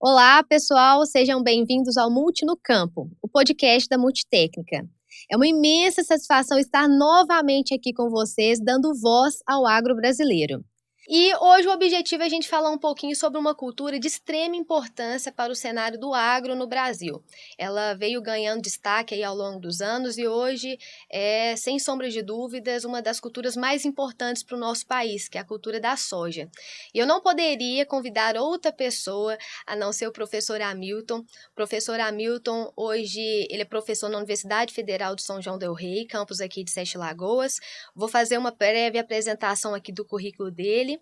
Olá, pessoal, sejam bem-vindos ao Multi no Campo, o podcast da Multitécnica. É uma imensa satisfação estar novamente aqui com vocês, dando voz ao agro brasileiro. E hoje o objetivo é a gente falar um pouquinho sobre uma cultura de extrema importância para o cenário do agro no Brasil. Ela veio ganhando destaque aí ao longo dos anos e hoje é, sem sombra de dúvidas, uma das culturas mais importantes para o nosso país, que é a cultura da soja. E eu não poderia convidar outra pessoa a não ser o professor Hamilton. O professor Hamilton, hoje, ele é professor na Universidade Federal de São João del Rei, campus aqui de Sete Lagoas. Vou fazer uma breve apresentação aqui do currículo dele.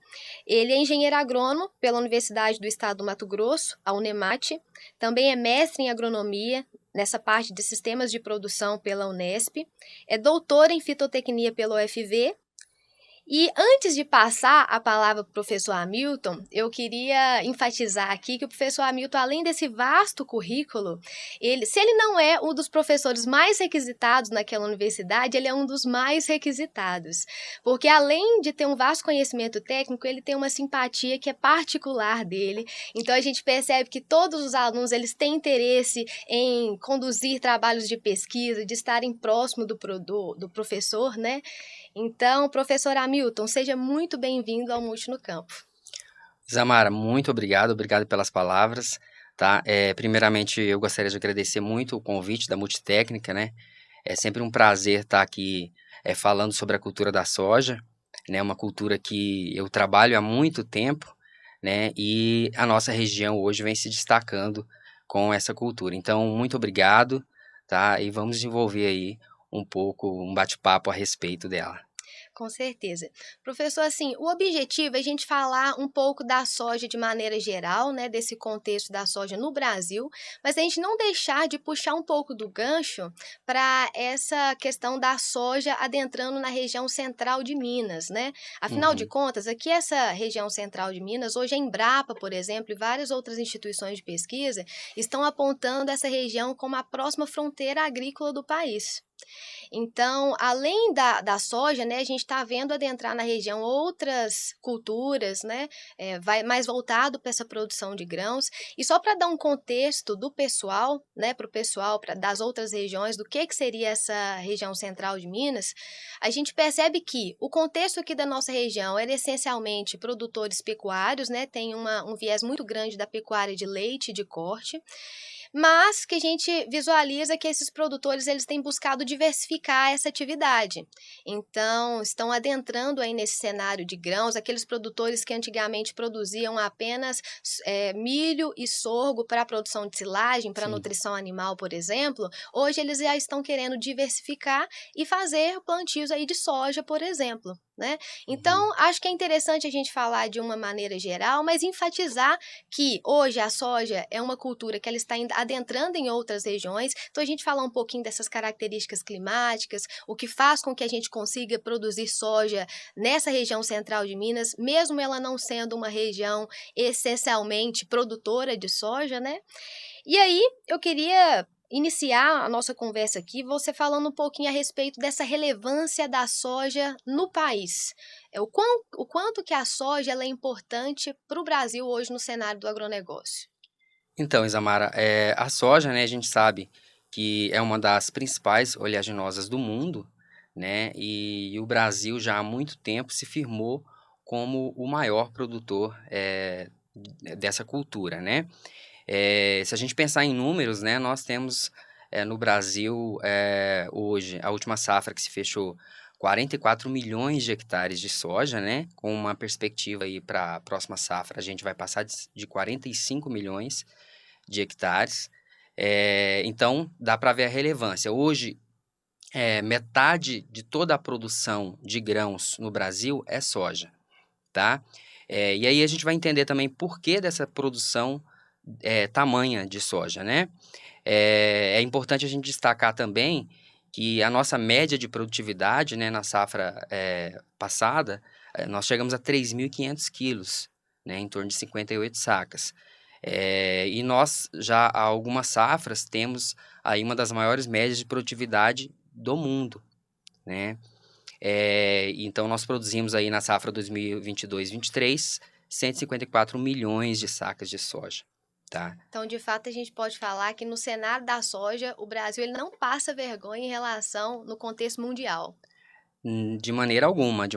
Ele é engenheiro agrônomo pela Universidade do Estado do Mato Grosso, a Unemate. Também é mestre em agronomia nessa parte de sistemas de produção pela Unesp. É doutor em fitotecnia pela UFV. E antes de passar a palavra para o professor Hamilton, eu queria enfatizar aqui que o professor Hamilton, além desse vasto currículo, se ele não é um dos professores mais requisitados naquela universidade, ele é um dos mais requisitados. Porque além de ter um vasto conhecimento técnico, ele tem uma simpatia que é particular dele. Então a gente percebe que todos os alunos eles têm interesse em conduzir trabalhos de pesquisa, de estarem próximo do professor, né? Então, professor Hamilton, seja muito bem-vindo ao Multi no Campo. Isamara, muito obrigado pelas palavras, tá? Primeiramente, eu gostaria de agradecer muito o convite da Multitécnica, né? É sempre um prazer estar aqui falando sobre a cultura da soja, né? Uma cultura que eu trabalho há muito tempo, né? E a nossa região hoje vem se destacando com essa cultura. Então, muito obrigado, tá? E vamos desenvolver aí um pouco, um bate-papo a respeito dela. Com certeza. Professor, assim, o objetivo é a gente falar um pouco da soja de maneira geral, né, desse contexto da soja no Brasil, mas a gente não deixar de puxar um pouco do gancho para essa questão da soja adentrando na região central de Minas, né? Afinal de Uhum. contas, aqui essa região central de Minas, hoje a Embrapa, por exemplo, e várias outras instituições de pesquisa estão apontando essa região como a próxima fronteira agrícola do país. Então, além da soja, né, a gente está vendo adentrar na região outras culturas, né, vai mais voltado para essa produção de grãos. E só para dar um contexto do pessoal, né, para o pessoal das outras regiões, do que seria essa região central de Minas, a gente percebe que o contexto aqui da nossa região era essencialmente produtores pecuários, né, tem um viés muito grande da pecuária de leite e de corte, mas que a gente visualiza que esses produtores eles têm buscado diversificar essa atividade. Então, estão adentrando aí nesse cenário de grãos, aqueles produtores que antigamente produziam apenas milho e sorgo para a produção de silagem, para a Sim. nutrição animal, por exemplo, hoje eles já estão querendo diversificar e fazer plantios aí de soja, por exemplo. Né? Uhum. Então, acho que é interessante a gente falar de uma maneira geral, mas enfatizar que hoje a soja é uma cultura que ela está adentrando em outras regiões. Então, a gente falar um pouquinho dessas características climáticas, o que faz com que a gente consiga produzir soja nessa região central de Minas, mesmo ela não sendo uma região essencialmente produtora de soja, né? E aí, eu queria iniciar a nossa conversa aqui, você falando um pouquinho a respeito dessa relevância da soja no país. O quanto que a soja ela é importante para o Brasil hoje no cenário do agronegócio. Então, Isamara, a soja, né, a gente sabe que é uma das principais oleaginosas do mundo, né, e o Brasil já há muito tempo se firmou como o maior produtor dessa cultura, né. Se a gente pensar em números, né, nós temos no Brasil hoje, a última safra que se fechou, 44 milhões de hectares de soja, né, com uma perspectiva aí para a próxima safra, a gente vai passar de 45 milhões de hectares. Então, dá para ver a relevância. Hoje, metade de toda a produção de grãos no Brasil é soja, tá? E aí a gente vai entender também por que dessa produção tamanha de soja, né? É importante a gente destacar também que a nossa média de produtividade, né, na safra passada, nós chegamos a 3.500 quilos, né, em torno de 58 sacas. E nós já há algumas safras temos aí uma das maiores médias de produtividade do mundo, né? Então nós produzimos aí na safra 2022-23 154 milhões de sacas de soja, tá? Então, de fato, a gente pode falar que no cenário da soja, o Brasil ele não passa vergonha em relação no contexto mundial. De maneira alguma,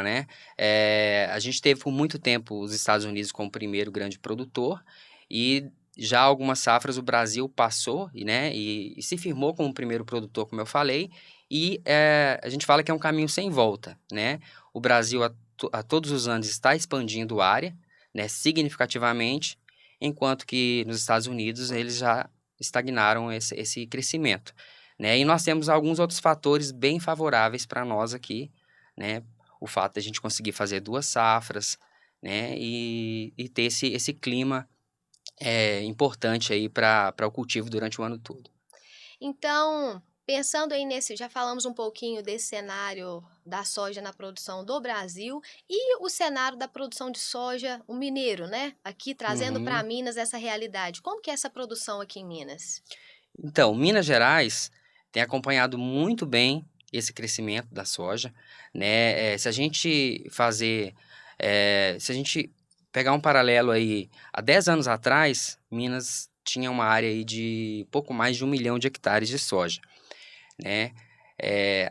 né? A gente teve por muito tempo os Estados Unidos como primeiro grande produtor e já algumas safras o Brasil passou, né, e se firmou como primeiro produtor, como eu falei, e a gente fala que é um caminho sem volta, né? O Brasil a todos os anos está expandindo área, né, significativamente, enquanto que nos Estados Unidos eles já estagnaram esse crescimento, né? E nós temos alguns outros fatores bem favoráveis para nós aqui, né? O fato de a gente conseguir fazer 2 safras, né? E ter esse clima importante aí para o cultivo durante o ano todo. Então, pensando aí nesse, já falamos um pouquinho desse cenário da soja na produção do Brasil e o cenário da produção de soja, o mineiro, né? Aqui trazendo para Uhum. Minas essa realidade. Como que é essa produção aqui em Minas? Então, Minas Gerais tem acompanhado muito bem esse crescimento da soja, né? Se a gente pegar um paralelo aí, há 10 anos atrás, Minas tinha uma área aí de pouco mais de 1 milhão de hectares de soja, né?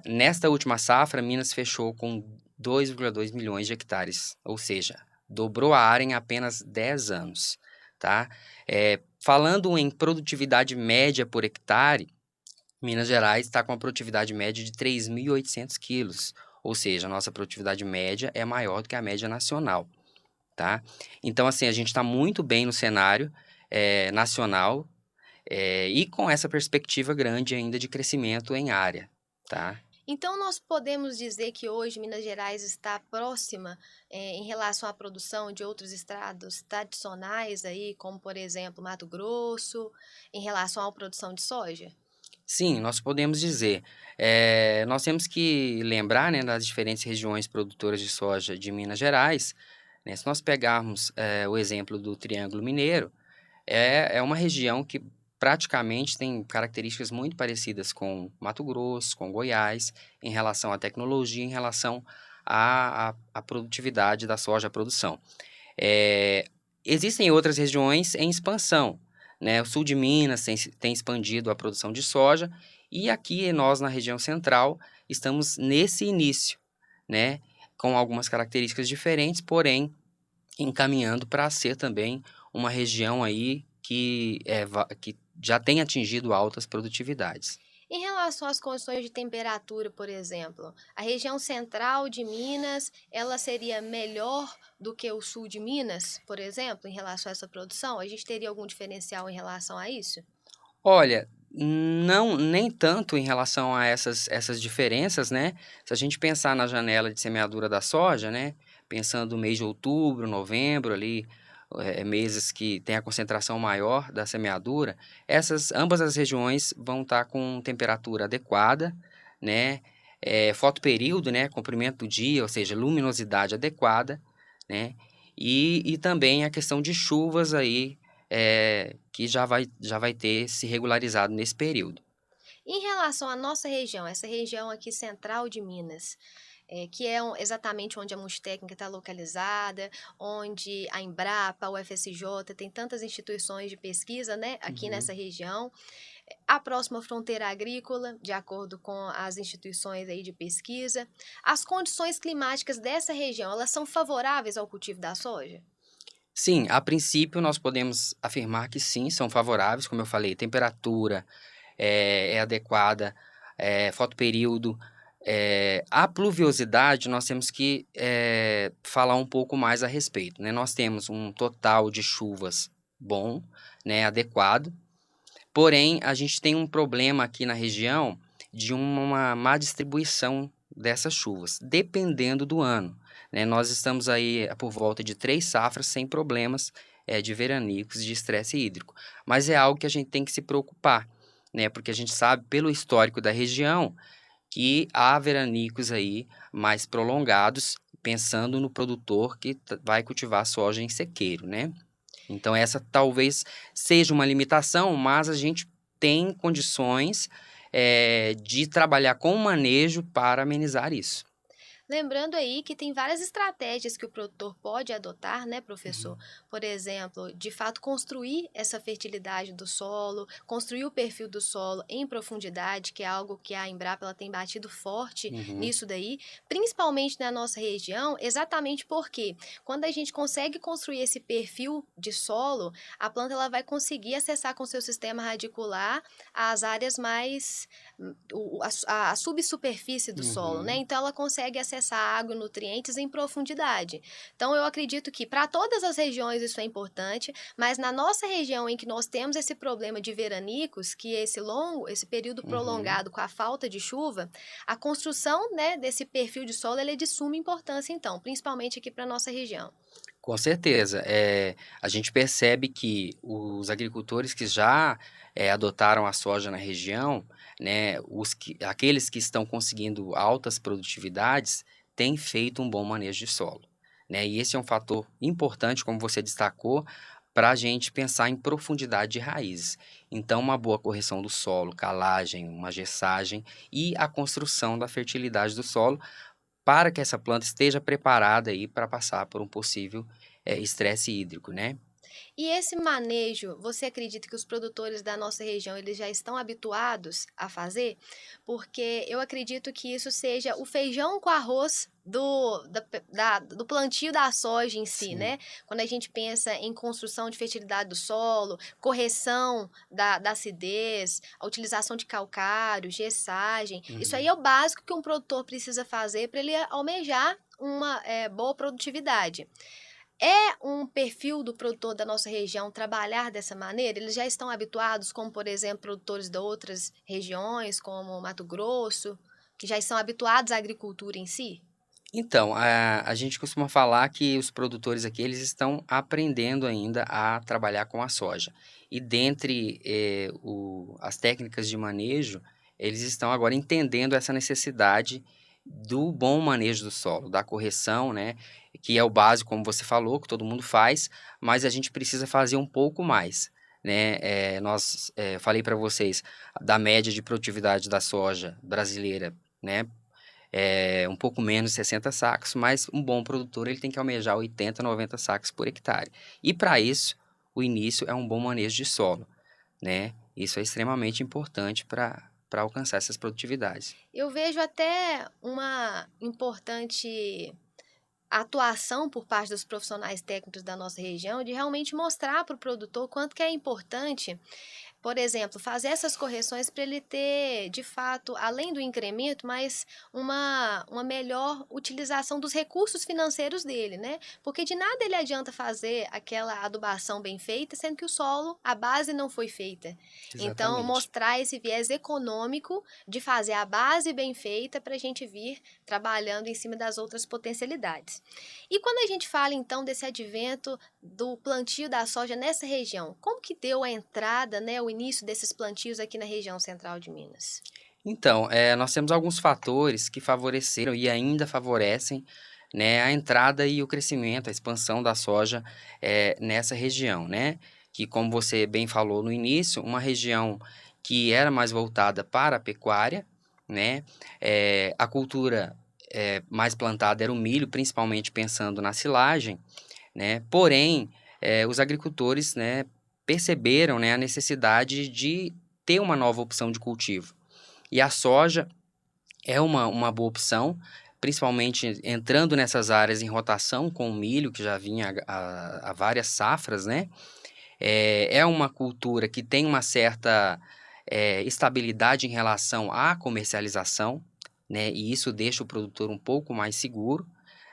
Nesta última safra, Minas fechou com 2,2 milhões de hectares, ou seja, dobrou a área em apenas 10 anos, tá? Falando em produtividade média por hectare, Minas Gerais está com uma produtividade média de 3.800 quilos, ou seja, a nossa produtividade média é maior do que a média nacional, tá? Então, assim, a gente está muito bem no cenário nacional, e com essa perspectiva grande ainda de crescimento em área, tá? Então, nós podemos dizer que hoje Minas Gerais está próxima, em relação à produção de outros estados tradicionais aí, como por exemplo Mato Grosso, em relação à produção de soja? Sim, nós podemos dizer. Nós temos que lembrar, né, das diferentes regiões produtoras de soja de Minas Gerais, né? Se nós pegarmos o exemplo do Triângulo Mineiro, é uma região que praticamente tem características muito parecidas com Mato Grosso, com Goiás, em relação à tecnologia, em relação à produtividade da soja, à produção. Eh, Existem outras regiões em expansão, né? O sul de Minas tem expandido a produção de soja e aqui nós, na região central, estamos nesse início, né? Com algumas características diferentes, porém encaminhando para ser também uma região aí que já tem atingido altas produtividades. Em relação às condições de temperatura, por exemplo, a região central de Minas, ela seria melhor do que o sul de Minas, por exemplo, em relação a essa produção? A gente teria algum diferencial em relação a isso? Olha, não, nem tanto em relação a essas diferenças, né? Se a gente pensar na janela de semeadura da soja, né? Pensando no mês de outubro, novembro, ali, meses que tem a concentração maior da semeadura, ambas as regiões vão estar com temperatura adequada, né? Fotoperíodo, né? Comprimento do dia, ou seja, luminosidade adequada, né? E também a questão de chuvas aí que já vai ter se regularizado nesse período. Em relação à nossa região, essa região aqui central de Minas, que é exatamente onde a Multitécnica está localizada, onde a Embrapa, a UFSJ, tem tantas instituições de pesquisa, né, aqui Uhum. nessa região. A próxima fronteira agrícola, de acordo com as instituições aí de pesquisa. As condições climáticas dessa região, elas são favoráveis ao cultivo da soja? Sim, a princípio nós podemos afirmar que sim, são favoráveis, como eu falei, temperatura é adequada, fotoperíodo, a pluviosidade nós temos que falar um pouco mais a respeito, né? Nós temos um total de chuvas bom, né, adequado. Porém, a gente tem um problema aqui na região de uma má distribuição dessas chuvas, dependendo do ano, né? Nós estamos aí por volta de 3 safras sem problemas de veranicos, de estresse hídrico. Mas é algo que a gente tem que se preocupar, né? Porque a gente sabe, pelo histórico da região, que há veranicos aí mais prolongados, pensando no produtor que vai cultivar soja em sequeiro, né? Então essa talvez seja uma limitação, mas a gente tem condições, de trabalhar com o manejo para amenizar isso. Lembrando aí que tem várias estratégias que o produtor pode adotar, né, professor? Uhum. Por exemplo, de fato construir essa fertilidade do solo, construir o perfil do solo em profundidade, que é algo que a Embrapa ela tem batido forte Uhum. nisso daí, principalmente na nossa região, exatamente porque quando a gente consegue construir esse perfil de solo, a planta ela vai conseguir acessar com seu sistema radicular as áreas mais a subsuperfície do solo, né? Uhum. Então ela consegue acessar água e nutrientes em profundidade. Então eu acredito que para todas as regiões isso é importante, mas na nossa região em que nós temos esse problema de veranicos, que é esse período Uhum. prolongado com a falta de chuva, a construção, né, desse perfil de solo ele é de suma importância então, principalmente aqui para nossa região. Com certeza. A gente percebe que os agricultores que já, adotaram a soja na região, né, aqueles que estão conseguindo altas produtividades, têm feito um bom manejo de solo, né. E esse é um fator importante, como você destacou, para a gente pensar em profundidade de raízes. Então, uma boa correção do solo, calagem, uma gessagem e a construção da fertilidade do solo para que essa planta esteja preparada aí para passar por um possível, estresse hídrico, né. E esse manejo, você acredita que os produtores da nossa região, eles já estão habituados a fazer? Porque eu acredito que isso seja o feijão com arroz do plantio da soja em si, Sim. né? Quando a gente pensa em construção de fertilidade do solo, correção da acidez, a utilização de calcário, gessagem, isso aí Uhum. é o básico que um produtor precisa fazer para ele almejar uma boa produtividade. É um perfil do produtor da nossa região trabalhar dessa maneira? Eles já estão habituados, como por exemplo, produtores de outras regiões, como Mato Grosso, que já estão habituados à agricultura em si? Então, a gente costuma falar que os produtores aqui, eles estão aprendendo ainda a trabalhar com a soja. E dentre, as técnicas de manejo, eles estão agora entendendo essa necessidade do bom manejo do solo, da correção, né, que é o básico, como você falou, que todo mundo faz, mas a gente precisa fazer um pouco mais, né. Falei para vocês da média de produtividade da soja brasileira, né, um pouco menos de 60 sacos, mas um bom produtor ele tem que almejar 80, 90 sacos por hectare. E para isso, o início é um bom manejo de solo, né? Isso é extremamente importante para alcançar essas produtividades. Eu vejo até uma importante atuação por parte dos profissionais técnicos da nossa região de realmente mostrar para o produtor quanto que é importante, por exemplo, fazer essas correções para ele ter, de fato, além do incremento, mas uma melhor utilização dos recursos financeiros dele, né? Porque de nada ele adianta fazer aquela adubação bem feita, sendo que o solo, a base não foi feita. Então, Exatamente. mostrar esse viés econômico de fazer a base bem feita para a gente vir trabalhando em cima das outras potencialidades. E quando a gente fala então desse advento do plantio da soja nessa região, como que deu a entrada, né, o início desses plantios aqui na região central de Minas? Então, nós temos alguns fatores que favoreceram e ainda favorecem, né, a entrada e o crescimento, a expansão da soja, nessa região, né? Que, como você bem falou no início, uma região que era mais voltada para a pecuária, né? A cultura mais plantada era o milho, principalmente pensando na silagem, né? Porém, os agricultores, né, perceberam, né, a necessidade de ter uma nova opção de cultivo. E a soja é uma boa opção, principalmente entrando nessas áreas em rotação com o milho, que já vinha há várias safras, né? É uma cultura que tem uma certa estabilidade em relação à comercialização, né? E isso deixa o produtor um pouco mais seguro,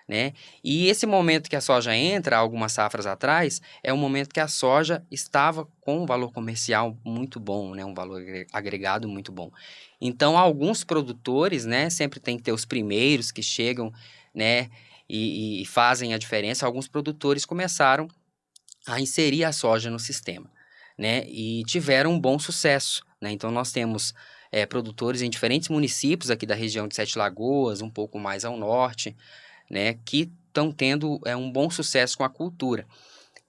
né? E esse momento que a soja entra, algumas safras atrás, é um momento que a soja estava com um valor comercial muito bom, né? Um valor agregado muito bom. Então, alguns produtores, né? Sempre tem que ter os primeiros que chegam, né? E fazem a diferença. Alguns produtores começaram a inserir a soja no sistema, né? E tiveram um bom sucesso, né? Então, nós temos produtores em diferentes municípios aqui da região de Sete Lagoas, um pouco mais ao norte, né, que estão tendo um bom sucesso com a cultura,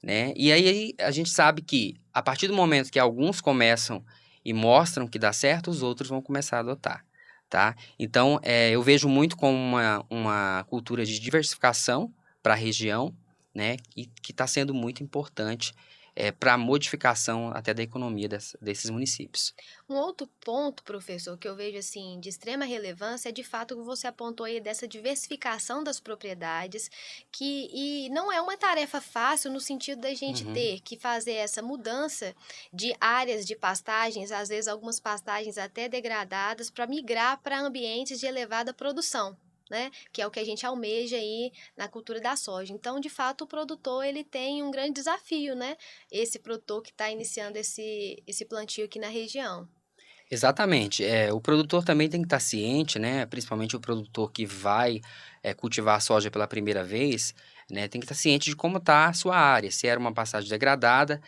né? E aí a gente sabe que a partir do momento que alguns começam e mostram que dá certo, os outros vão começar a adotar, tá? Então, eu vejo muito como uma cultura de diversificação para a região, né? E que está sendo muito importante para a modificação até da economia desses municípios. Um outro ponto, professor, que eu vejo assim de extrema relevância é de fato o que você apontou aí dessa diversificação das propriedades, e não é uma tarefa fácil no sentido da gente Uhum. ter que fazer essa mudança de áreas de pastagens, às vezes algumas pastagens até degradadas, para migrar para ambientes de elevada produção. Né? Que é o que a gente almeja aí na cultura da soja. Então, de fato, o produtor ele tem um grande desafio, né? Esse produtor que está iniciando esse plantio aqui na região. Exatamente. O produtor também tem que estar ciente, né? Principalmente o produtor que vai cultivar a soja pela primeira vez, né? Tem que estar ciente de como está a sua área. Se era uma pastagem degradada,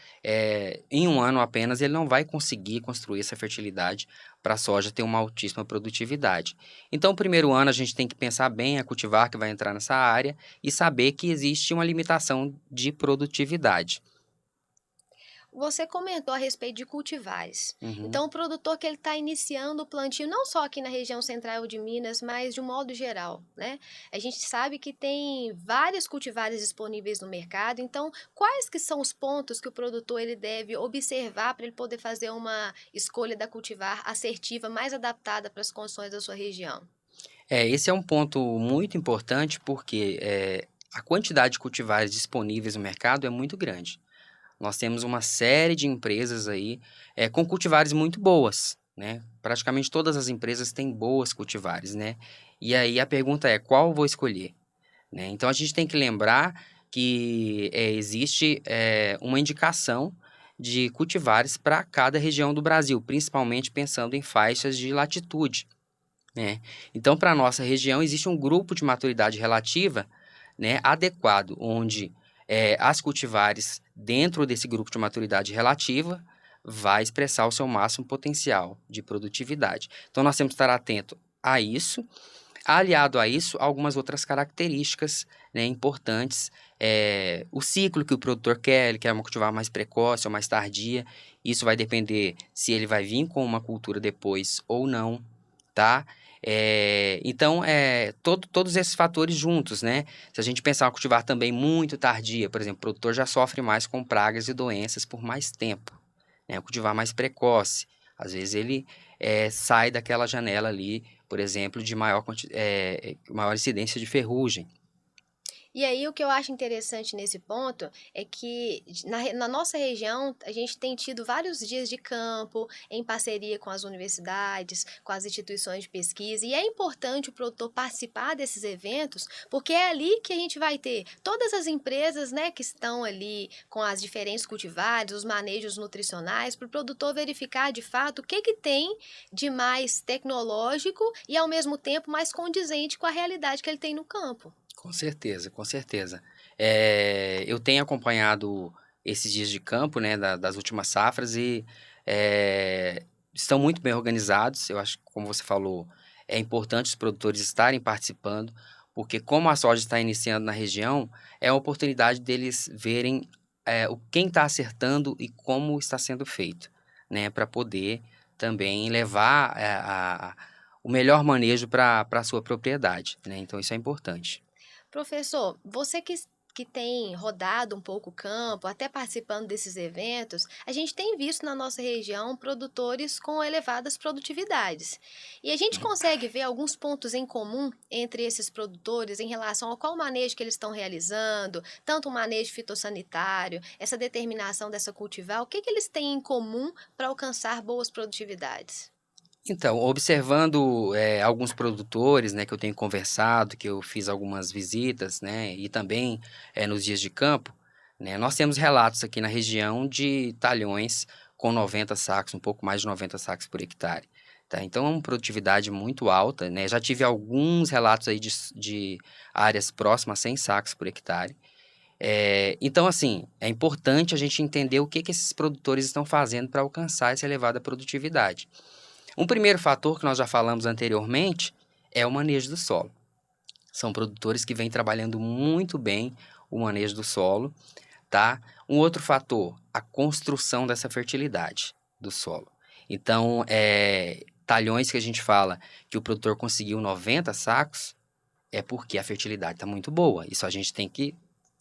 em um ano apenas ele não vai conseguir construir essa fertilidade para a soja ter uma altíssima produtividade. Então, o primeiro ano a gente tem que pensar bem a cultivar que vai entrar nessa área e saber que existe uma limitação de produtividade. Você comentou a respeito de cultivares. Uhum. Então, o produtor que ele está iniciando o plantio, não só aqui na região central de Minas, mas de um modo geral, né? A gente sabe que tem vários cultivares disponíveis no mercado. Então, quais que são os pontos que o produtor ele deve observar para ele poder fazer uma escolha da cultivar assertiva, mais adaptada para as condições da sua região? Esse é um ponto muito importante porque a quantidade de cultivares disponíveis no mercado é muito grande. Nós temos uma série de empresas aí com cultivares muito boas, né? Praticamente todas as empresas têm boas cultivares, né? E aí a pergunta é, qual eu vou escolher? Né? Então a gente tem que lembrar que existe uma indicação de cultivares para cada região do Brasil, principalmente pensando em faixas de latitude, né? Então, para a nossa região, existe um grupo de maturidade relativa, né, adequado, onde as cultivares dentro desse grupo de maturidade relativa vai expressar o seu máximo potencial de produtividade. Então, nós temos que estar atento a isso. Aliado a isso, algumas outras características, né, importantes. O ciclo que o produtor quer, ele quer uma cultivar mais precoce ou mais tardia. Isso vai depender se ele vai vir com uma cultura depois ou não, tá? Então, todos esses fatores juntos, né? Se a gente pensar em cultivar também muito tardia, por exemplo, o produtor já sofre mais com pragas e doenças por mais tempo, né? O cultivar mais precoce, às vezes ele sai daquela janela ali, por exemplo, de maior incidência de ferrugem. E aí, o que eu acho interessante nesse ponto é que na nossa região a gente tem tido vários dias de campo em parceria com as universidades, com as instituições de pesquisa, e é importante o produtor participar desses eventos, porque é ali que a gente vai ter todas as empresas, né, que estão ali com as diferentes cultivares, os manejos nutricionais, para o produtor verificar de fato o que que tem de mais tecnológico e ao mesmo tempo mais condizente com a realidade que ele tem no campo. Com certeza, com certeza. Eu tenho acompanhado esses dias de campo, né, das últimas safras e estão muito bem organizados. Eu acho que, como você falou, é importante os produtores estarem participando, porque como a soja está iniciando na região, é a oportunidade deles verem quem está acertando e como está sendo feito, né, para poder também levar o melhor manejo para a sua propriedade, né? Então isso é importante. Professor, você que tem rodado um pouco o campo, até participando desses eventos, a gente tem visto na nossa região produtores com elevadas produtividades. E a gente consegue ver alguns pontos em comum entre esses produtores em relação ao qual manejo que eles estão realizando, tanto o manejo fitossanitário, essa determinação dessa cultivar, o que que eles têm em comum para alcançar boas produtividades? Então, observando alguns produtores, né, que eu tenho conversado, que eu fiz algumas visitas, né, e também nos dias de campo, né, nós temos relatos aqui na região de talhões com 90 sacos, um pouco mais de 90 sacos por hectare. Tá? Então, é uma produtividade muito alta, né? Já tive alguns relatos aí de áreas próximas a 100 sacos por hectare. Então, assim, é importante a gente entender o que que esses produtores estão fazendo para alcançar essa elevada produtividade. Um primeiro fator que nós já falamos anteriormente é o manejo do solo. São produtores que vêm trabalhando muito bem o manejo do solo, tá? Um outro fator, a construção dessa fertilidade do solo. Então, talhões que a gente fala que o produtor conseguiu 90 sacos, é porque a fertilidade está muito boa. Isso a gente tem que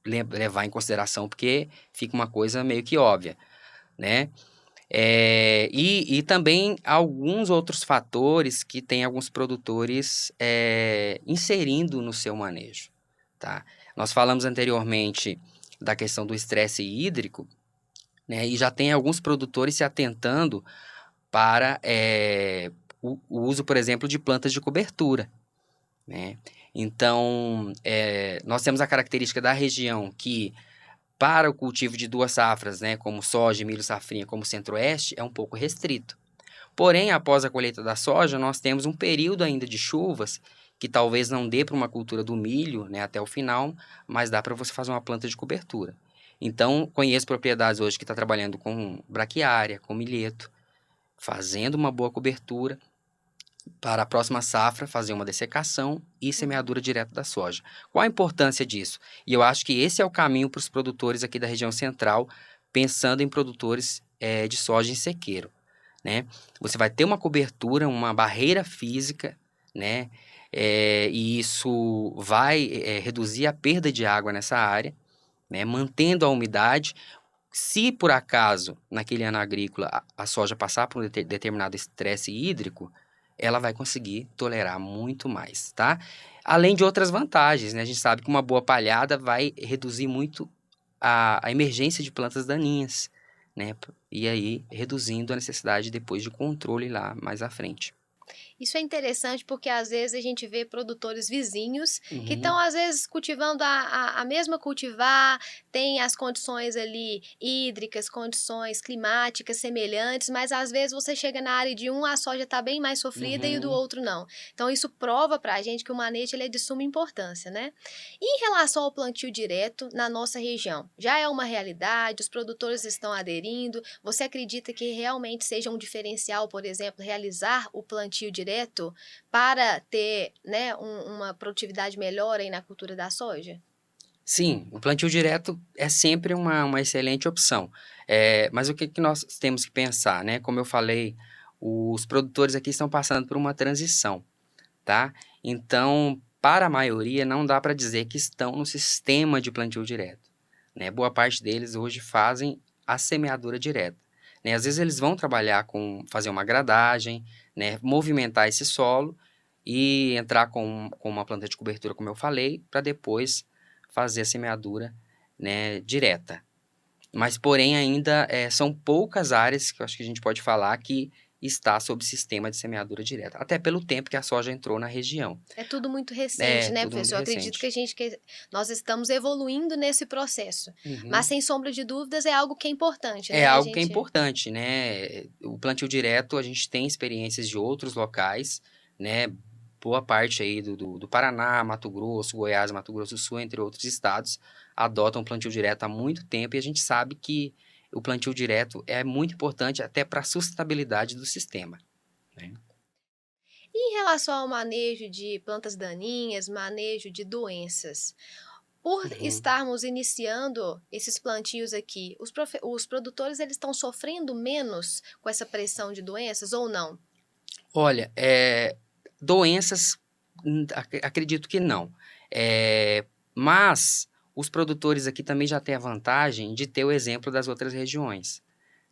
levar em consideração, porque fica uma coisa meio que óbvia, né? E também alguns outros fatores que tem alguns produtores inserindo no seu manejo, tá? Nós falamos anteriormente da questão do estresse hídrico, né? E já tem alguns produtores se atentando para o uso, por exemplo, de plantas de cobertura, né? Então, nós temos a característica da região que, para o cultivo de duas safras, né, como soja e milho safrinha, como centro-oeste, é um pouco restrito. Porém, após a colheita da soja, nós temos um período ainda de chuvas que talvez não dê para uma cultura do milho, né, até o final, mas dá para você fazer uma planta de cobertura. Então, conheço propriedades hoje que estão trabalhando com braquiária, com milheto, fazendo uma boa cobertura para a próxima safra fazer uma dessecação e semeadura direta da soja. Qual a importância disso? E eu acho que esse é o caminho para os produtores aqui da região central, pensando em produtores de soja em sequeiro, né? Você vai ter uma cobertura, uma barreira física, né? E isso vai reduzir a perda de água nessa área, né? Mantendo a umidade. Se por acaso, naquele ano agrícola, a soja passar por um determinado estresse hídrico, ela vai conseguir tolerar muito mais, tá? Além de outras vantagens, né? A gente sabe que uma boa palhada vai reduzir muito a emergência de plantas daninhas, né? E aí, reduzindo a necessidade depois de controle lá mais à frente. Isso é interessante porque às vezes a gente vê produtores vizinhos que Uhum, estão às vezes cultivando a mesma cultivar, tem as condições ali hídricas, condições climáticas semelhantes, mas às vezes você chega na área de um, a soja está bem mais sofrida e o do uhum. outro não. Então isso prova para a gente que o manejo ele é de suma importância, né? E em relação ao plantio direto na nossa região, já é uma realidade, os produtores estão aderindo, você acredita que realmente seja um diferencial, por exemplo, realizar o plantio direto para ter, né, uma produtividade melhor aí na cultura da soja? Sim, o plantio direto é sempre uma excelente opção. Mas o que, que nós temos que pensar, né? Como eu falei, os produtores aqui estão passando por uma transição, tá? Então, para a maioria, não dá para dizer que estão no sistema de plantio direto, né? Boa parte deles hoje fazem a semeadura direta, né? Às vezes eles vão trabalhar fazer uma gradagem, né? Movimentar esse solo e entrar com uma planta de cobertura, como eu falei, para depois fazer a semeadura, né, direta. Mas, porém, ainda são poucas áreas que eu acho que a gente pode falar que está sob sistema de semeadura direta, até pelo tempo que a soja entrou na região. É tudo muito recente, É, né, tudo muito professor? Eu acredito que recente. nós estamos evoluindo nesse processo, mas Uhum. sem sombra de dúvidas é algo que é importante, É né, a algo que é gente. importante, né? O plantio direto, a gente tem experiências de outros locais, né? Boa parte aí do Paraná, Mato Grosso, Goiás, Mato Grosso do Sul, entre outros estados, adotam plantio direto há muito tempo e a gente sabe que o plantio direto é muito importante até para a sustentabilidade do sistema, né? E em relação ao manejo de plantas daninhas, manejo de doenças, por Uhum. estarmos iniciando esses plantios aqui, os produtores eles estão sofrendo menos com essa pressão de doenças ou não? Olha, doenças, acredito que não. Mas os produtores aqui também já têm a vantagem de ter o exemplo das outras regiões,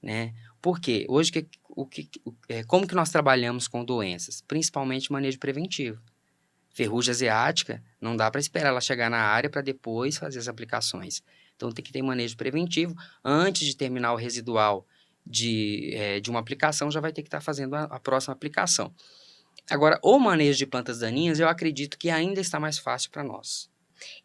né? Por quê? Hoje, como que nós trabalhamos com doenças? Principalmente manejo preventivo. Ferrugem asiática, não dá para esperar ela chegar na área para depois fazer as aplicações. Então, tem que ter manejo preventivo. Antes de terminar o residual de uma aplicação, já vai ter que estar fazendo a próxima aplicação. Agora, o manejo de plantas daninhas, eu acredito que ainda está mais fácil para nós.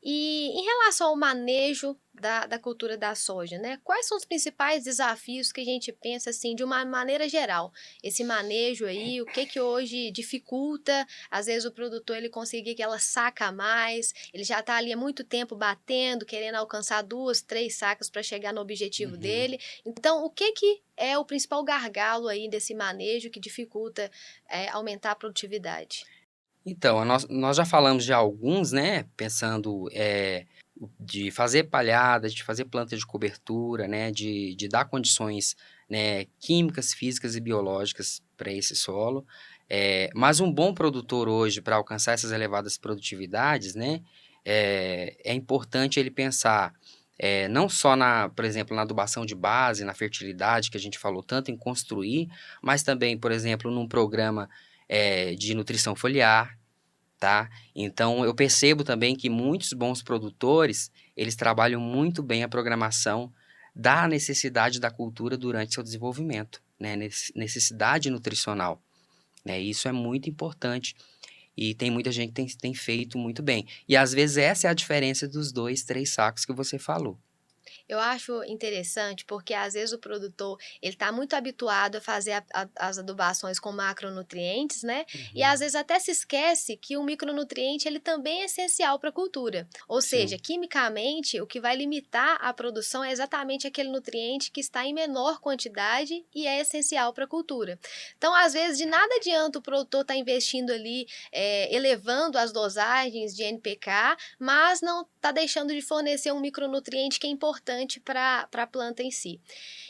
E em relação ao manejo da cultura da soja, né? Quais são os principais desafios que a gente pensa assim, de uma maneira geral? Esse manejo aí, o que que hoje dificulta? Às vezes o produtor ele conseguir que ela saca mais, ele já está ali há muito tempo batendo, querendo alcançar duas, três sacas para chegar no objetivo Uhum. dele. Então, o que que é o principal gargalo aí desse manejo que dificulta aumentar a produtividade? Então, nós já falamos de alguns, né? Pensando de fazer palhada, de fazer plantas de cobertura, né? De dar condições, né, químicas, físicas e biológicas para esse solo. Mas um bom produtor hoje, para alcançar essas elevadas produtividades, né, é importante ele pensar não só, por exemplo, na adubação de base, na fertilidade, que a gente falou tanto em construir, mas também, por exemplo, num programa de nutrição foliar, tá? Então, eu percebo também que muitos bons produtores, eles trabalham muito bem a programação da necessidade da cultura durante seu desenvolvimento, né? Necessidade nutricional, né? Isso é muito importante e tem muita gente que tem feito muito bem. E às vezes essa é a diferença dos 2, 3 sacos que você falou. Eu acho interessante porque às vezes o produtor ele está muito habituado a fazer as adubações com macronutrientes, né? E Uhum. às vezes até se esquece que o micronutriente ele também é essencial para a cultura. Ou seja, Sim, quimicamente o que vai limitar a produção é exatamente aquele nutriente que está em menor quantidade e é essencial para a cultura. Então, às vezes, de nada adianta o produtor estar investindo ali, elevando as dosagens de NPK, mas não está deixando de fornecer um micronutriente que é importante para a planta em si.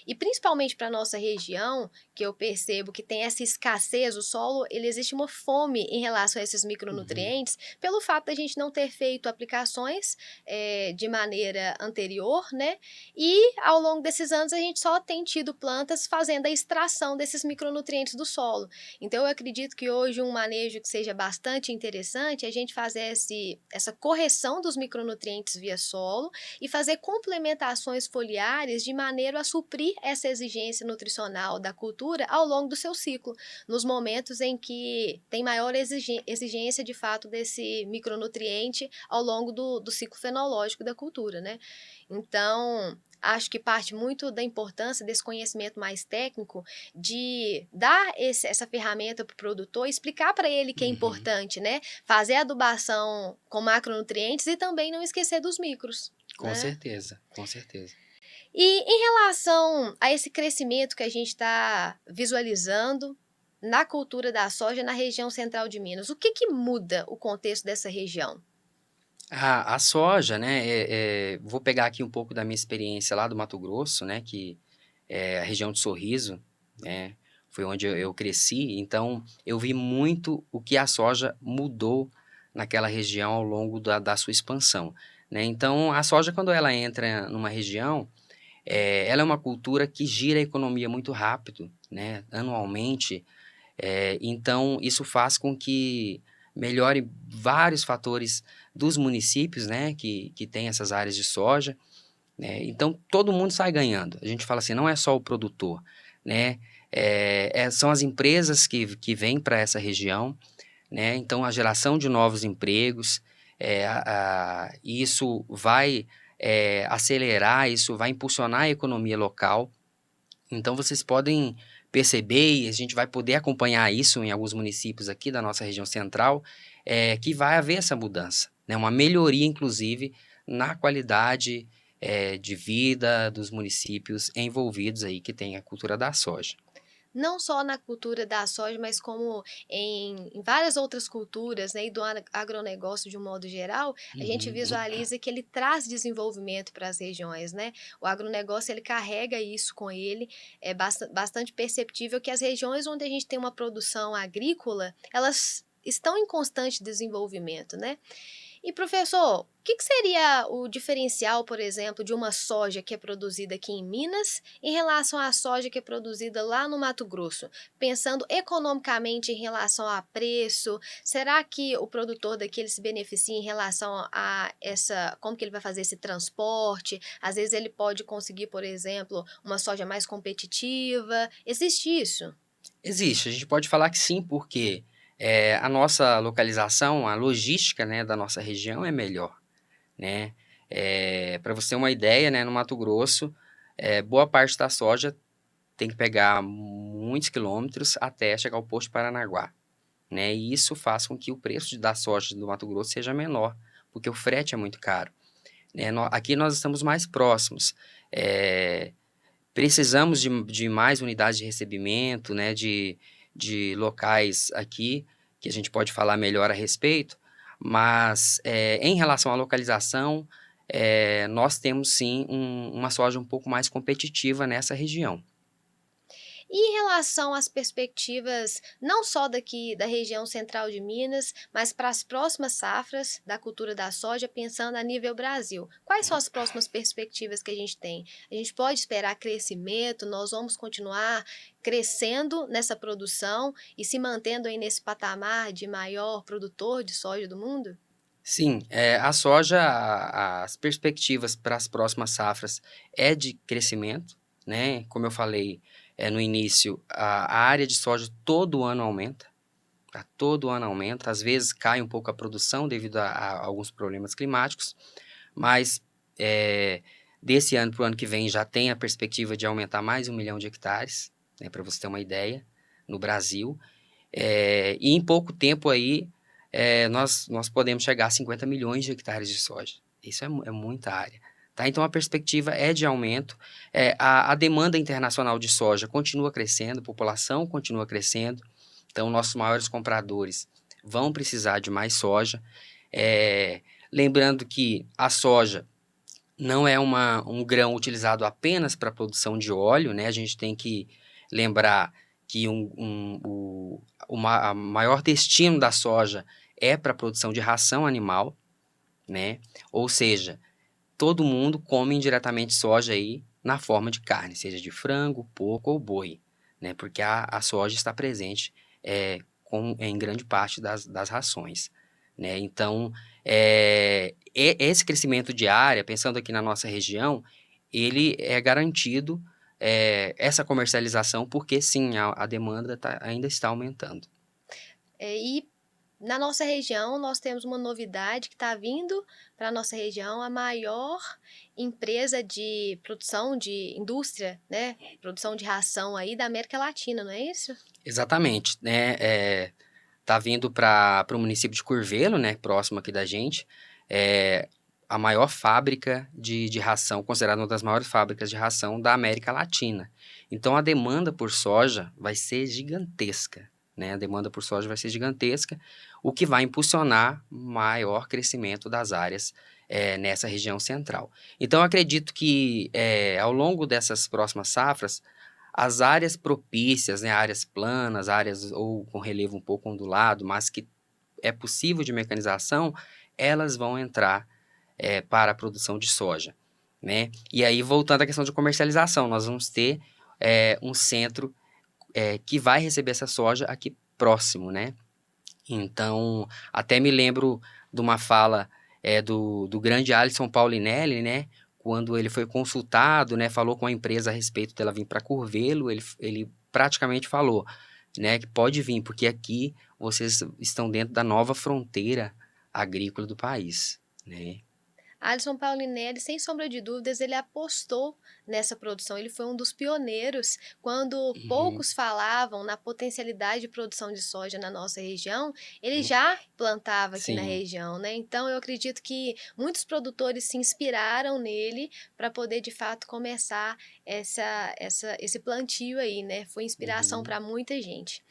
E principalmente para a nossa região, que eu percebo que tem essa escassez, o solo, ele existe uma fome em relação a esses uhum, micronutrientes, pelo fato da gente não ter feito aplicações de maneira anterior, né? E ao longo desses anos a gente só tem tido plantas fazendo a extração desses micronutrientes do solo. Então eu acredito que hoje um manejo que seja bastante interessante é a gente fazer essa correção dos micronutrientes via solo e fazer complementações foliares de maneira a suprir essa exigência nutricional da cultura ao longo do seu ciclo, nos momentos em que tem maior exigência de fato desse micronutriente ao longo do ciclo fenológico da cultura, né? Então, acho que parte muito da importância desse conhecimento mais técnico de dar essa ferramenta para o produtor, explicar para ele que é uhum. importante, né? Fazer a adubação com macronutrientes e também não esquecer dos micros, Com né? certeza, com certeza. E em relação a esse crescimento que a gente está visualizando na cultura da soja na região central de Minas, o que muda o contexto dessa região? A soja, né, vou pegar aqui um pouco da minha experiência lá do Mato Grosso, né, que é a região de Sorriso, né, foi onde eu cresci, então eu vi muito o que a soja mudou naquela região ao longo da sua expansão, né. Então a soja quando ela entra numa região, ela é uma cultura que gira a economia muito rápido, né, anualmente, então isso faz com que melhore vários fatores dos municípios, né, que tem essas áreas de soja, né, então todo mundo sai ganhando. A gente fala assim, não é só o produtor, né, são as empresas que vêm para essa região, né, então a geração de novos empregos, isso vai acelerar, isso vai impulsionar a economia local, então vocês podem perceber, e a gente vai poder acompanhar isso em alguns municípios aqui da nossa região central, que vai haver essa mudança, né? Uma melhoria, inclusive, na qualidade, de vida dos municípios envolvidos aí que tem a cultura da soja. Não só na cultura da soja, mas como em várias outras culturas, né, e do agronegócio de um modo geral, a gente Uhum, visualiza que ele traz desenvolvimento para as regiões, né? O agronegócio ele carrega isso com ele, é bastante perceptível que as regiões onde a gente tem uma produção agrícola, elas estão em constante desenvolvimento, né? E professor, o que seria o diferencial, por exemplo, de uma soja que é produzida aqui em Minas em relação à soja que é produzida lá no Mato Grosso? Pensando economicamente em relação a preço, será que o produtor daqui ele se beneficia em relação a como que ele vai fazer esse transporte? Às vezes ele pode conseguir, por exemplo, uma soja mais competitiva. Existe isso? existe, a gente pode falar que sim, porque a nossa localização, a logística, né, da nossa região é melhor, né? Para você ter uma ideia, né, no Mato Grosso, boa parte da soja tem que pegar muitos quilômetros até chegar ao posto de Paranaguá, né? E isso faz com que o preço da soja do Mato Grosso seja menor, porque o frete é muito caro, né? Aqui nós estamos mais próximos. É, precisamos de mais unidades de recebimento, né? De locais aqui que a gente pode falar melhor a respeito, mas em relação à localização, nós temos sim uma soja um pouco mais competitiva nessa região. E em relação às perspectivas, não só daqui da região central de Minas, mas para as próximas safras da cultura da soja, pensando a nível Brasil, quais são as próximas perspectivas que a gente tem? A gente pode esperar crescimento, nós vamos continuar crescendo nessa produção e se mantendo aí nesse patamar de maior produtor de soja do mundo? Sim, a soja, as perspectivas para as próximas safras é de crescimento, né? Como eu falei, no início, a área de soja todo ano aumenta, tá? Todo ano aumenta, às vezes cai um pouco a produção devido a alguns problemas climáticos, mas é, desse ano para o ano que vem já tem a perspectiva de aumentar mais 1 milhão de hectares, né? Para você ter uma ideia, no Brasil. E em pouco tempo aí, nós podemos chegar a 50 milhões de hectares de soja. Isso é muita área. Tá? Então, a perspectiva é de aumento. A demanda internacional de soja continua crescendo, a população continua crescendo. Então, nossos maiores compradores vão precisar de mais soja. Lembrando que a soja não é um grão utilizado apenas para a produção de óleo, né? A gente tem que lembrar que o maior destino da soja é para a produção de ração animal, né? Ou seja, todo mundo come indiretamente soja aí na forma de carne, seja de frango, porco ou boi, né? Porque a soja está presente em grande parte das rações, né? Então, esse crescimento de área, pensando aqui na nossa região, ele é garantido, essa comercialização, porque sim, a demanda ainda está aumentando. E na nossa região, nós temos uma novidade que está vindo para a nossa região, a maior empresa de produção de indústria, né? Produção de ração aí da América Latina, não é isso? Exatamente, né? Tá vindo para o município de Curvelo, né? Próximo aqui da gente. A maior fábrica de ração, considerada uma das maiores fábricas de ração da América Latina. Então, a demanda por soja vai ser gigantesca, né? A demanda por soja vai ser gigantesca, o que vai impulsionar maior crescimento das áreas nessa região central. Então, eu acredito que ao longo dessas próximas safras, as áreas propícias, né, áreas planas, áreas ou com relevo um pouco ondulado, mas que é possível de mecanização, elas vão entrar para a produção de soja, né? E aí, voltando à questão de comercialização, nós vamos ter um centro que vai receber essa soja aqui próximo, né? Então, até me lembro de uma fala do grande Alisson Paulinelli, né? Quando ele foi consultado, né? Falou com a empresa a respeito dela vir para Curvelo, ele praticamente falou, né? Que pode vir, porque aqui vocês estão dentro da nova fronteira agrícola do país, né? Alisson Paulinelli, sem sombra de dúvidas, ele apostou nessa produção. Ele foi um dos pioneiros. Quando Uhum, poucos falavam na potencialidade de produção de soja na nossa região, ele uhum. já plantava aqui na Sim. região, né? Então, eu acredito que muitos produtores se inspiraram nele para poder, de fato, começar esse plantio aí, né? Foi inspiração Uhum, para muita gente.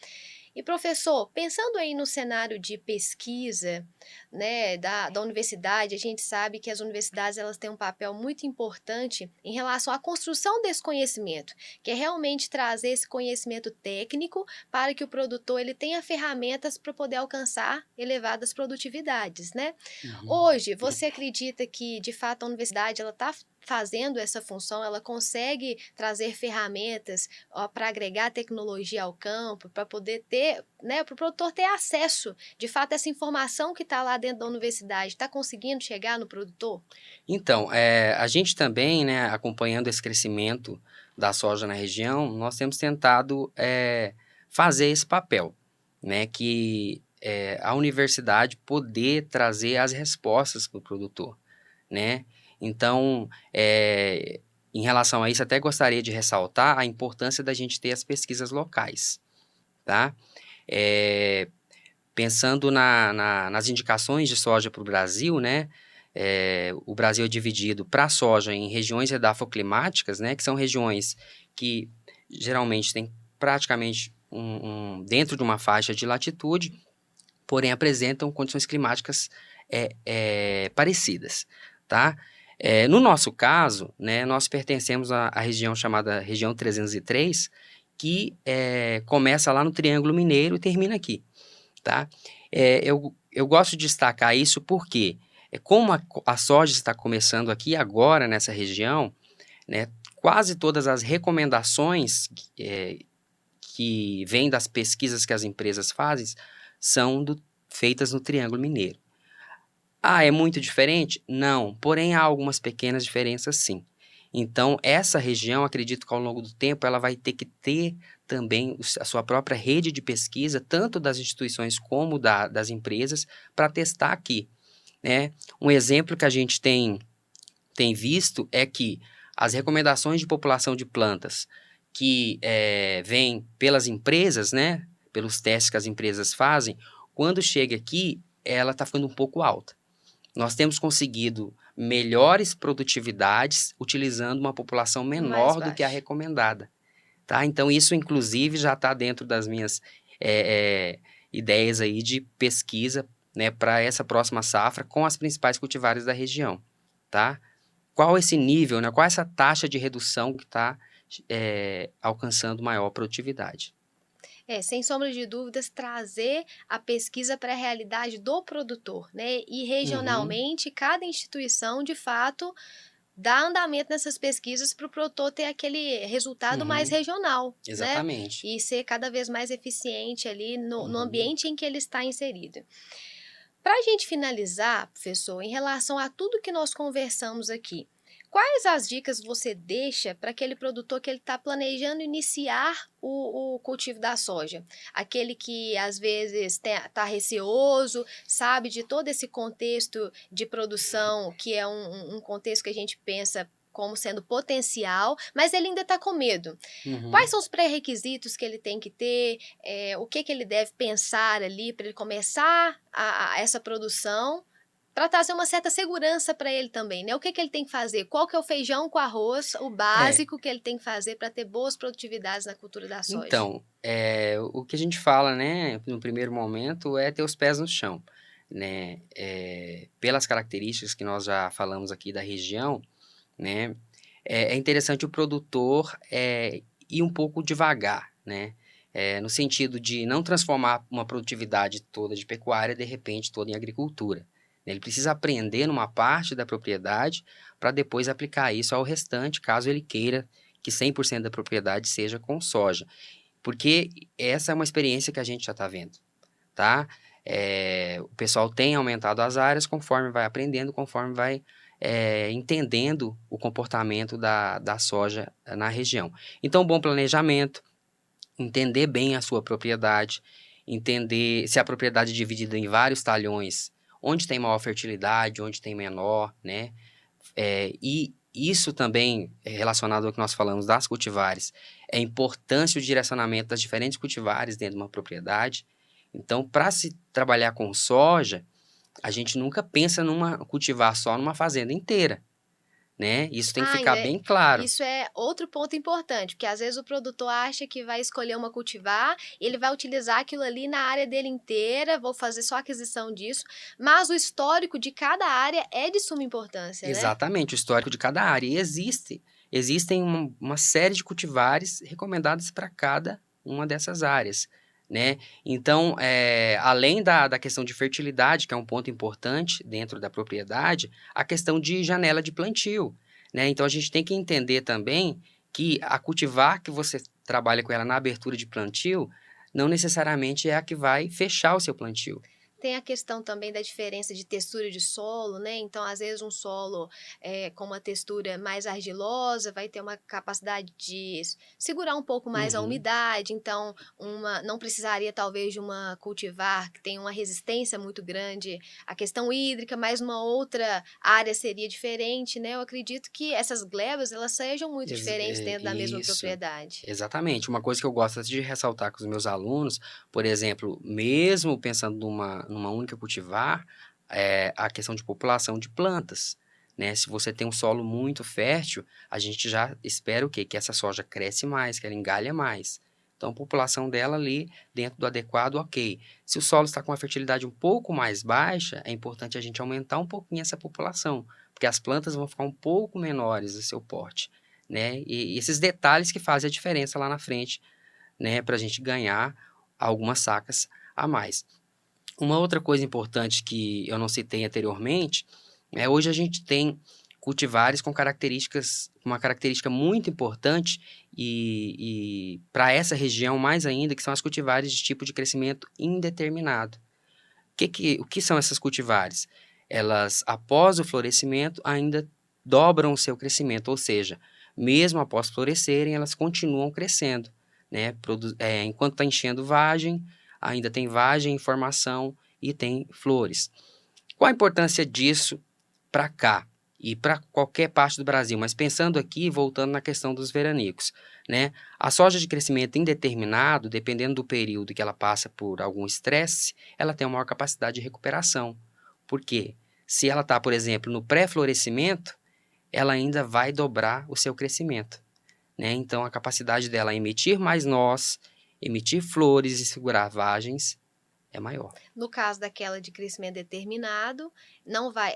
E professor, pensando aí no cenário de pesquisa, né, da universidade, a gente sabe que as universidades elas têm um papel muito importante em relação à construção desse conhecimento, que é realmente trazer esse conhecimento técnico para que o produtor ele tenha ferramentas para poder alcançar elevadas produtividades, né? uhum. Hoje, você acredita que, de fato, a universidade ela está fazendo essa função, ela consegue trazer ferramentas para agregar tecnologia ao campo, para poder ter, né, para o produtor ter acesso, de fato, essa informação que está lá dentro da universidade, está conseguindo chegar no produtor? Então, a gente também, né, acompanhando esse crescimento da soja na região, nós temos tentado fazer esse papel, né, que a universidade poder trazer as respostas para o produtor, né? Então, em relação a isso, até gostaria de ressaltar a importância da gente ter as pesquisas locais, tá? Eh, Pensando nas indicações de soja para o Brasil, né? O Brasil é dividido para a soja em regiões edafoclimáticas, né? Que são regiões que geralmente têm praticamente dentro de uma faixa de latitude, porém apresentam condições climáticas parecidas, tá? No nosso caso, né, nós pertencemos à região chamada região 303, que começa lá no Triângulo Mineiro e termina aqui, tá? Eu gosto de destacar isso porque, como a soja está começando aqui agora nessa região, né, quase todas as recomendações que vêm das pesquisas que as empresas fazem são feitas no Triângulo Mineiro. Ah, é muito diferente? Não, porém há algumas pequenas diferenças sim. Então, essa região, acredito que ao longo do tempo, ela vai ter que ter também a sua própria rede de pesquisa, tanto das instituições como das empresas, para testar aqui, né? Um exemplo que a gente tem visto é que as recomendações de população de plantas que vêm pelas empresas, né? Pelos testes que as empresas fazem, quando chega aqui, ela está ficando um pouco alta. Nós temos conseguido melhores produtividades utilizando uma população Mais menor do que a baixo. recomendada, tá? Então, isso, inclusive, já está dentro das minhas ideias aí de pesquisa, né, para essa próxima safra com as principais cultivares da região, tá? Qual esse nível, né? Qual essa taxa de redução que está alcançando maior produtividade? Sem sombra de dúvidas, trazer a pesquisa para a realidade do produtor, né? E Uhum, regionalmente, cada instituição, de fato, dá andamento nessas pesquisas para o produtor ter aquele resultado mais uhum, regional, né? exatamente. E ser cada vez mais eficiente ali no Uhum. ambiente em que ele está inserido. Para a gente finalizar, professor, em relação a tudo que nós conversamos aqui, quais as dicas você deixa para aquele produtor que ele está planejando iniciar o cultivo da soja? Aquele que às vezes está receoso, sabe de todo esse contexto de produção, que é um contexto que a gente pensa como sendo potencial, mas ele ainda está com medo. Quais Uhum. são os pré-requisitos que ele tem que ter? O que que ele deve pensar ali para ele começar essa produção, para trazer uma certa segurança para ele também, né? O que que ele tem que fazer? Qual que é o feijão com arroz, o É, básico que ele tem que fazer para ter boas produtividades na cultura da soja? então, o que a gente fala, né, no primeiro momento é ter os pés no chão, né? Pelas características que nós já falamos aqui da região, né, é interessante o produtor ir um pouco devagar, né? No sentido de não transformar uma produtividade toda de pecuária, de repente, toda em agricultura. Ele precisa aprender numa parte da propriedade para depois aplicar isso ao restante, caso ele queira que 100% da propriedade seja com soja. Porque essa é uma experiência que a gente já está vendo, tá? O pessoal tem aumentado as áreas conforme vai aprendendo, conforme vai entendendo o comportamento da soja na região. Então, bom planejamento, entender bem a sua propriedade, entender se a propriedade é dividida em vários talhões, onde tem maior fertilidade, onde tem menor, né? E isso também é relacionado ao que nós falamos das cultivares, é a importância do direcionamento das diferentes cultivares dentro de uma propriedade. Então, para se trabalhar com soja, a gente nunca pensa numa cultivar só numa fazenda inteira, né? Isso tem que ficar bem claro. Isso é outro ponto importante, porque às vezes o produtor acha que vai escolher uma cultivar, ele vai utilizar aquilo ali na área dele inteira, vou fazer só aquisição disso, mas o histórico de cada área é de suma importância, né? Exatamente, o histórico de cada área. E existem uma série de cultivares recomendados para cada uma dessas áreas, né? Então, além da questão de fertilidade, que é um ponto importante dentro da propriedade, a questão de janela de plantio, né? Então, a gente tem que entender também que a cultivar que você trabalha com ela na abertura de plantio, não necessariamente é a que vai fechar o seu plantio. Tem a questão também da diferença de textura de solo, né? Então, às vezes, um solo com uma textura mais argilosa vai ter uma capacidade de segurar um pouco mais a Uhum. umidade. Então, não precisaria, talvez, de uma cultivar que tenha uma resistência muito grande à questão hídrica, mas uma outra área seria diferente, né? Eu acredito que essas glebas, elas sejam muito diferentes dentro da mesma Isso, propriedade. exatamente. Uma coisa que eu gosto de ressaltar com os meus alunos, por exemplo, mesmo pensando numa única cultivar, é a questão de população de plantas, né? Se você tem um solo muito fértil, a gente já espera o quê? Que essa soja cresce mais, que ela engalha mais. Então, a população dela ali, dentro do adequado, ok. Se o solo está com uma fertilidade um pouco mais baixa, é importante a gente aumentar um pouquinho essa população, porque as plantas vão ficar um pouco menores do seu porte, né? E esses detalhes que fazem a diferença lá na frente né, para a gente ganhar algumas sacas a mais. Uma outra coisa importante que eu não citei anteriormente, hoje a gente tem cultivares com uma característica muito importante e para essa região mais ainda, que são as cultivares de tipo de crescimento indeterminado. O que são essas cultivares? Elas, após o florescimento, ainda dobram o seu crescimento, ou seja, mesmo após florescerem, elas continuam crescendo, né? Enquanto está enchendo vagem, ainda tem vagem, formação e tem flores. Qual a importância disso para cá e para qualquer parte do Brasil? Mas pensando aqui, voltando na questão dos veranicos, né? A soja de crescimento indeterminado, dependendo do período que ela passa por algum estresse, ela tem uma maior capacidade de recuperação. Por quê? Se ela está, por exemplo, no pré-florescimento, ela ainda vai dobrar o seu crescimento, né? Então, a capacidade dela emitir mais nós, emitir flores e segurar vagens é maior. No caso daquela de crescimento determinado,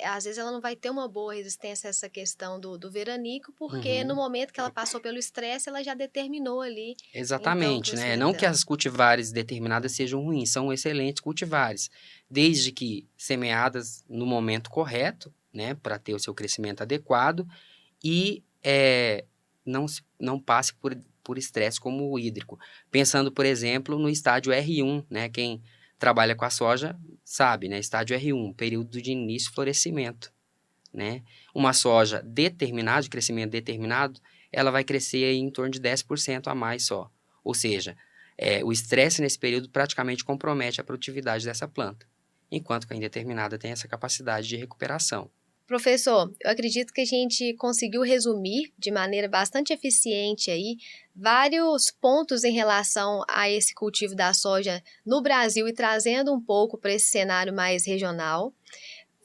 às vezes ela não vai ter uma boa resistência a essa questão do veranico, porque no momento que ela passou pelo estresse, ela já determinou ali. Exatamente, né? Não que as cultivares determinadas sejam ruins, são excelentes cultivares, desde que semeadas no momento correto, né, para ter o seu crescimento adequado e não passe por estresse como o hídrico. Pensando, por exemplo, no estágio R1, né? Quem trabalha com a soja sabe, né? Estágio R1, período de início e florescimento, né? Uma soja determinada, de crescimento determinado, ela vai crescer aí em torno de 10% a mais só. Ou seja, o estresse nesse período praticamente compromete a produtividade dessa planta, enquanto que a indeterminada tem essa capacidade de recuperação. Professor, eu acredito que a gente conseguiu resumir de maneira bastante eficiente aí vários pontos em relação a esse cultivo da soja no Brasil e trazendo um pouco para esse cenário mais regional.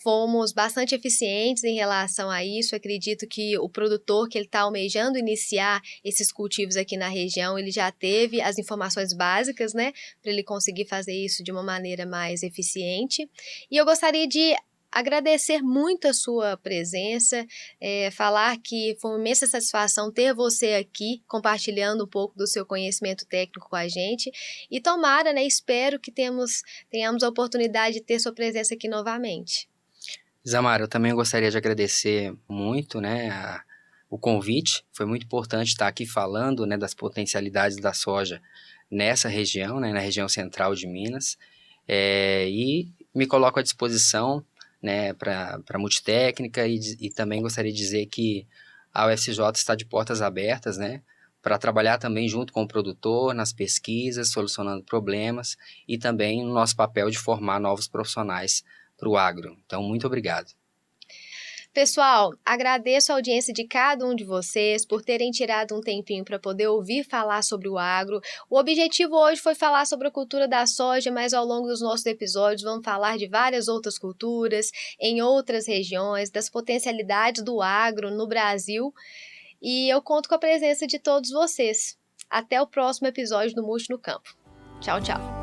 Fomos bastante eficientes em relação a isso. Acredito que o produtor que ele está almejando iniciar esses cultivos aqui na região, ele já teve as informações básicas, né, para ele conseguir fazer isso de uma maneira mais eficiente. E eu gostaria de agradecer muito a sua presença, falar que foi uma imensa satisfação ter você aqui compartilhando um pouco do seu conhecimento técnico com a gente e tomara, né, espero que tenhamos a oportunidade de ter sua presença aqui novamente. Isamara, eu também gostaria de agradecer muito, né, o convite. Foi muito importante estar aqui falando, né, das potencialidades da soja nessa região, né, na região central de Minas, e me coloco à disposição, né, para a Multitécnica e também gostaria de dizer que a UFCJ está de portas abertas, né, para trabalhar também junto com o produtor nas pesquisas, solucionando problemas e também no nosso papel de formar novos profissionais para o agro. Então, muito obrigado. Pessoal, agradeço a audiência de cada um de vocês por terem tirado um tempinho para poder ouvir falar sobre o agro. O objetivo hoje foi falar sobre a cultura da soja, mas ao longo dos nossos episódios vamos falar de várias outras culturas em outras regiões, das potencialidades do agro no Brasil. E eu conto com a presença de todos vocês. Até o próximo episódio do Multi no Campo. Tchau, tchau.